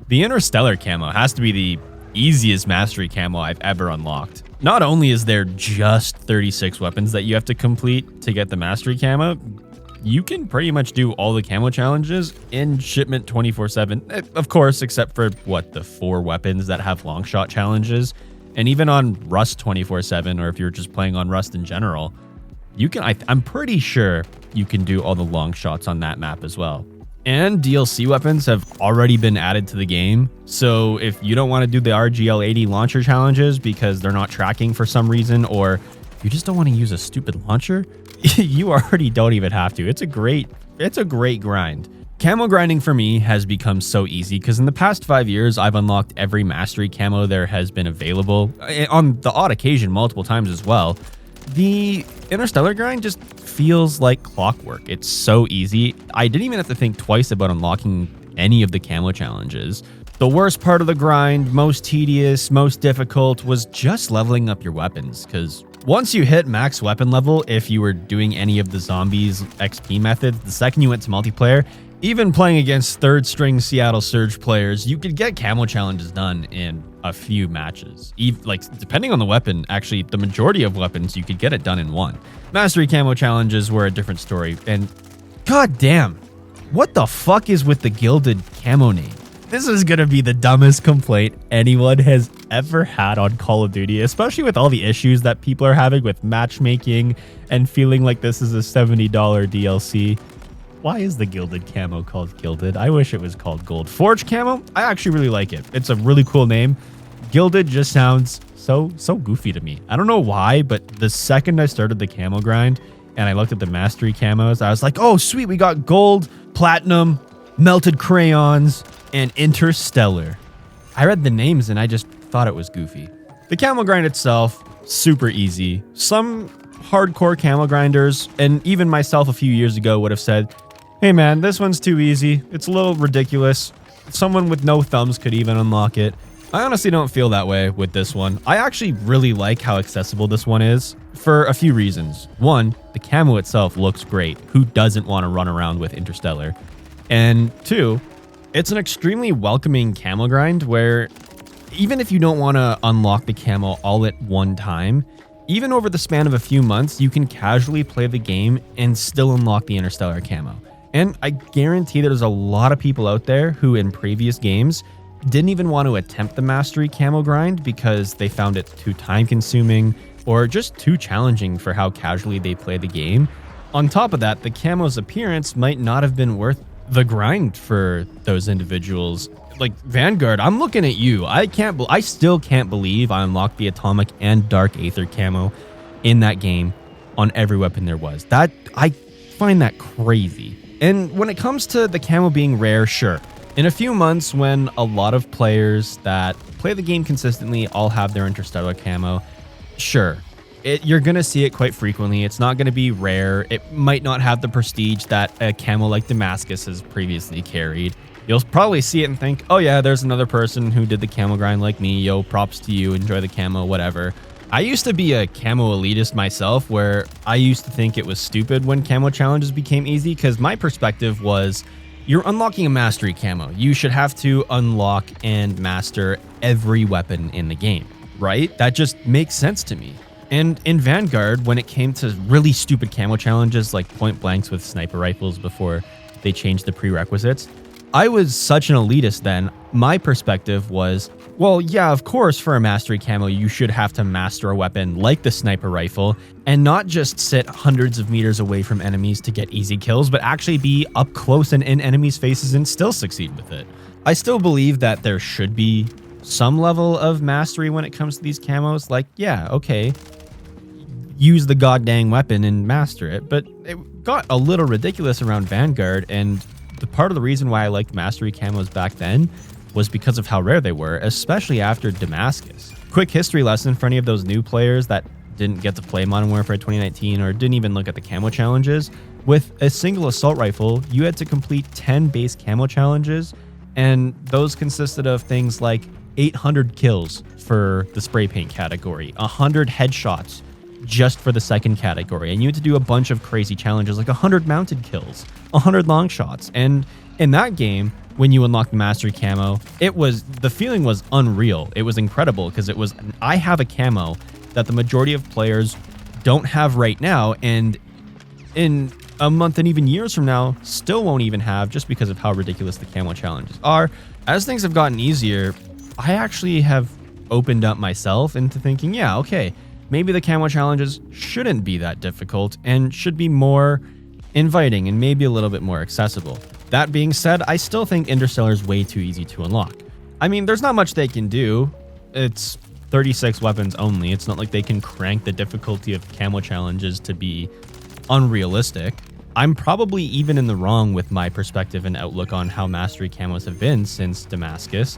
The Interstellar Camo has to be the easiest mastery camo I've ever unlocked. Not only is there just 36 weapons that you have to complete to get the mastery camo, you can pretty much do all the camo challenges in shipment 24/7. Of course, except for the 4 weapons that have long shot challenges. And even on Rust 24/7, or if you're just playing on Rust in general, you can. I'm pretty sure you can do all the long shots on that map as well. And DLC weapons have already been added to the game. So if you don't want to do the RGL-80 launcher challenges because they're not tracking for some reason, or you just don't want to use a stupid launcher, you already don't even have to. It's a great grind. Camo grinding for me has become so easy because in the past 5 years, I've unlocked every mastery camo there has been available, on the odd occasion multiple times as well. The Interstellar grind just feels like clockwork. It's so easy. I didn't even have to think twice about unlocking any of the camo challenges. The worst part of the grind, most tedious, most difficult, was just leveling up your weapons, because once you hit max weapon level, if you were doing any of the zombies XP methods, the second you went to multiplayer, even playing against third string Seattle Surge players, you could get camo challenges done in a few matches. Depending on the weapon, actually, the majority of weapons, you could get it done in one. Mastery camo challenges were a different story, and goddamn, what the fuck is with the gilded camo name? This is gonna be the dumbest complaint anyone has ever had on Call of Duty, especially with all the issues that people are having with matchmaking and feeling like this is a $70 DLC. Why is the gilded camo called gilded? I wish it was called gold. Forge camo? I actually really like it. It's a really cool name. Gilded just sounds so goofy to me. I don't know why, but the second I started the camo grind and I looked at the mastery camos, I was like, oh sweet, we got gold, platinum, melted crayons, and interstellar. I read the names and I just thought it was goofy. The camo grind itself, super easy. Some hardcore camo grinders, and even myself a few years ago, would have said, hey man, this one's too easy. It's a little ridiculous. Someone with no thumbs could even unlock it. I honestly don't feel that way with this one. I actually really like how accessible this one is for a few reasons. One, the camo itself looks great. Who doesn't want to run around with Interstellar? And two, it's an extremely welcoming camo grind where even if you don't want to unlock the camo all at one time, even over the span of a few months, you can casually play the game and still unlock the Interstellar camo. And I guarantee there's a lot of people out there who in previous games didn't even want to attempt the mastery camo grind because they found it too time consuming or just too challenging for how casually they play the game. On top of that, the camo's appearance might not have been worth the grind for those individuals. Like Vanguard, I'm looking at you. I still can't believe I unlocked the atomic and dark aether camo in that game on every weapon there was. That I find that crazy. And when it comes to the camo being rare, sure. In a few months, when a lot of players that play the game consistently all have their Interstellar camo, sure. You're going to see it quite frequently. It's not going to be rare. It might not have the prestige that a camo like Damascus has previously carried. You'll probably see it and think, oh yeah, there's another person who did the camo grind like me. Yo, props to you. Enjoy the camo, whatever. I used to be a camo elitist myself, where I used to think it was stupid when camo challenges became easy, because my perspective was, you're unlocking a mastery camo. You should have to unlock and master every weapon in the game, right? That just makes sense to me. And in Vanguard, when it came to really stupid camo challenges like point blanks with sniper rifles before they changed the prerequisites, I was such an elitist then. My perspective was, well, yeah, of course, for a mastery camo, you should have to master a weapon like the sniper rifle and not just sit hundreds of meters away from enemies to get easy kills, but actually be up close and in enemies' faces and still succeed with it. I still believe that there should be some level of mastery when it comes to these camos. Like, yeah, okay, use the goddamn weapon and master it, but it got a little ridiculous around Vanguard, and the part of the reason why I liked mastery camos back then was because of how rare they were, especially after Damascus. Quick history lesson for any of those new players that didn't get to play Modern Warfare 2019 or didn't even look at the camo challenges. With a single assault rifle, you had to complete 10 base camo challenges, and those consisted of things like 800 kills for the spray paint category, 100 headshots just for the second category, and you had to do a bunch of crazy challenges like 100 mounted kills, 100 long shots. And in that game, when you unlock the mastery camo. The feeling was unreal. It was incredible because I have a camo that the majority of players don't have right now, and in a month and even years from now still won't even have, just because of how ridiculous the camo challenges are. As things have gotten easier, I actually have opened up myself into thinking, yeah, okay, maybe the camo challenges shouldn't be that difficult and should be more inviting and maybe a little bit more accessible. That being said, I still think Interstellar is way too easy to unlock. I mean, there's not much they can do. It's 36 weapons only. It's not like they can crank the difficulty of camo challenges to be unrealistic. I'm probably even in the wrong with my perspective and outlook on how mastery camos have been since Damascus,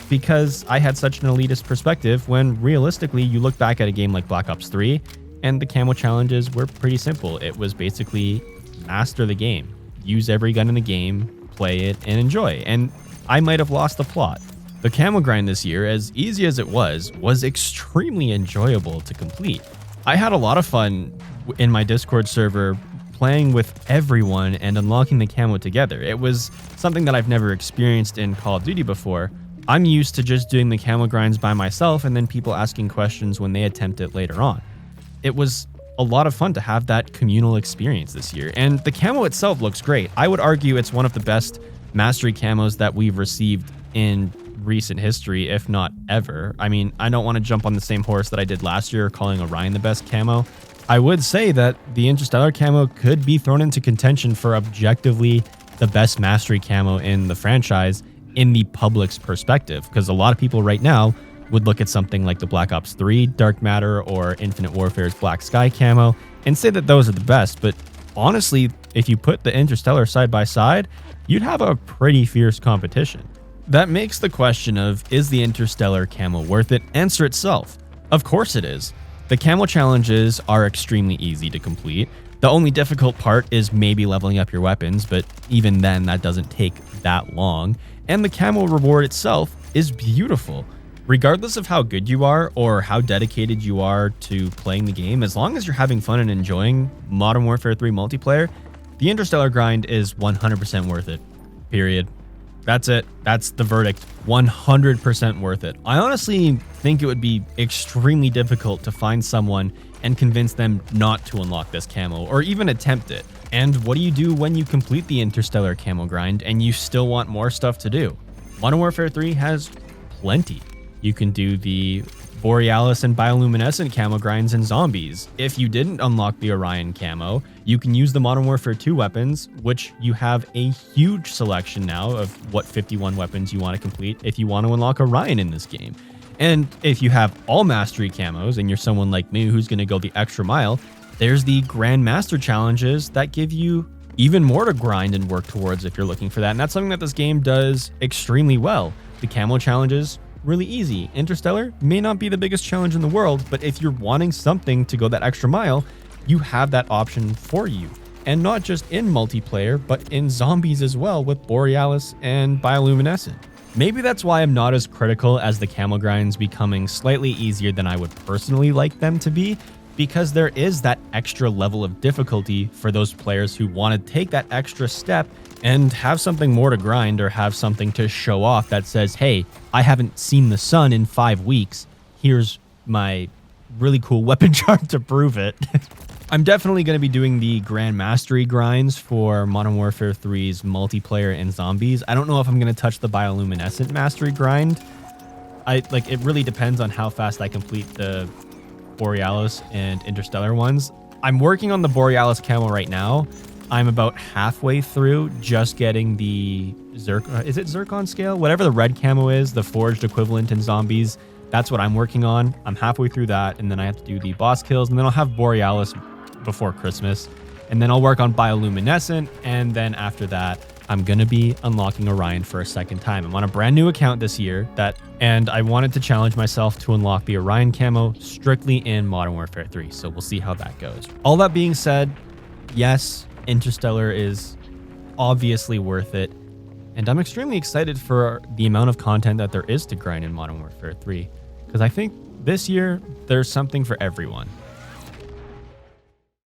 because I had such an elitist perspective when realistically you look back at a game like Black Ops 3 and the camo challenges were pretty simple. It was basically master the game, use every gun in the game, play it, and enjoy. And I might have lost the plot. The camo grind this year, as easy as it was extremely enjoyable to complete. I had a lot of fun in my Discord server playing with everyone and unlocking the camo together. It was something that I've never experienced in Call of Duty before. I'm used to just doing the camo grinds by myself and then people asking questions when they attempt it later on. It was a lot of fun to have that communal experience this year, and the camo itself looks great. I would argue it's one of the best mastery camos that we've received in recent history, if not ever. I mean, I don't want to jump on the same horse that I did last year, calling Orion the best camo. I would say that the Interstellar camo could be thrown into contention for objectively the best mastery camo in the franchise in the public's perspective, because a lot of people right now would look at something like the Black Ops 3 Dark Matter or Infinite Warfare's Black Sky camo and say that those are the best. But honestly, if you put the Interstellar side by side, you'd have a pretty fierce competition. That makes the question of, is the Interstellar camo worth it, answer itself. Of course it is. The camo challenges are extremely easy to complete. The only difficult part is maybe leveling up your weapons, but even then that doesn't take that long. And the camo reward itself is beautiful. Regardless of how good you are or how dedicated you are to playing the game, as long as you're having fun and enjoying Modern Warfare 3 multiplayer, the Interstellar grind is 100% worth it. Period. That's it. That's the verdict. 100% worth it. I honestly think it would be extremely difficult to find someone and convince them not to unlock this camo or even attempt it. And what do you do when you complete the Interstellar camo grind and you still want more stuff to do? Modern Warfare 3 has plenty. You can do the Borealis and Bioluminescent camo grinds in Zombies. If you didn't unlock the Orion camo, you can use the Modern Warfare 2 weapons, which you have a huge selection now of what 51 weapons you want to complete if you want to unlock Orion in this game. And if you have all mastery camos and you're someone like me who's going to go the extra mile, there's the Grand Master challenges that give you even more to grind and work towards if you're looking for that. And that's something that this game does extremely well. The camo challenges, really easy. Interstellar may not be the biggest challenge in the world, but if you're wanting something to go that extra mile, you have that option for you. And not just in multiplayer, but in Zombies as well with Borealis and Bioluminescent. Maybe that's why I'm not as critical as the camo grinds becoming slightly easier than I would personally like them to be, because there is that extra level of difficulty for those players who want to take that extra step and have something more to grind or have something to show off that says, hey, I haven't seen the sun in 5 weeks. Here's my really cool weapon chart to prove it. I'm definitely going to be doing the Grand Mastery grinds for Modern Warfare 3's multiplayer and Zombies. I don't know if I'm going to touch the Bioluminescent Mastery grind. It really depends on how fast I complete the Borealis and Interstellar ones. I'm working on the Borealis camo right now. I'm about halfway through just getting the is it Zircon scale? Whatever the red camo is, the forged equivalent in Zombies. That's what I'm working on. I'm halfway through that, and then I have to do the boss kills, and then I'll have Borealis before Christmas. And then I'll work on Bioluminescent, and then after that, I'm going to be unlocking Orion for a second time. I'm on a brand new account this year, and I wanted to challenge myself to unlock the Orion camo strictly in Modern Warfare 3, so we'll see how that goes. All that being said, yes, Interstellar is obviously worth it, and I'm extremely excited for the amount of content that there is to grind in Modern Warfare 3, because I think this year there's something for everyone.